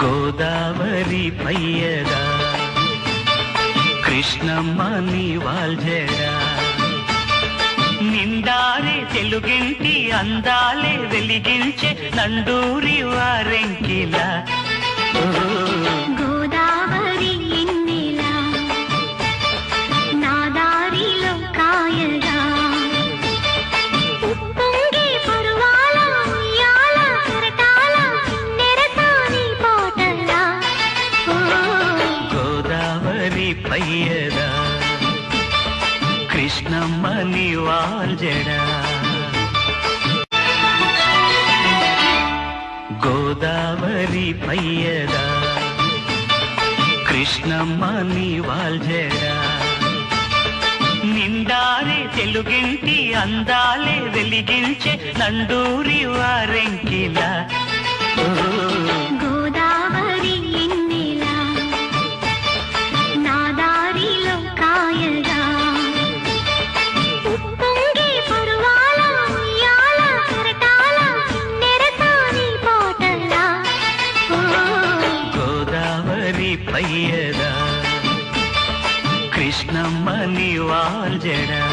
గోదావరి పయ్యదా కృష్ణమ్మ నీ వాల్జడా నిండారే తెలుగింటి అందాలే వెలిగించే నండూరి వారెంకిల గోదావరి ఎన్నెలా నా దారిలో కాయగా ఉప్పొంగే పరువాల ఉయ్యాల కరటాల నెరసాని పాటలా గోదావరి పయ్యదా కృష్ణమ్మ నీ వాల్జడా గోదావరి పయ్యదా కృష్ణమ్మ నీ వాల్జడా నిండారే తెలుగింటి అందాలే వెలిగించే నండూరి వారెంకిల గోదావరి ఎన్నెలా నా దారిలో కాయగా ఉప్పొంగే పరువాల ఉయ్యాల కరటాల నెరసాని పాటలా గోదావరి పయ్యదా కృష్ణమ్మ నీ వాల్జడా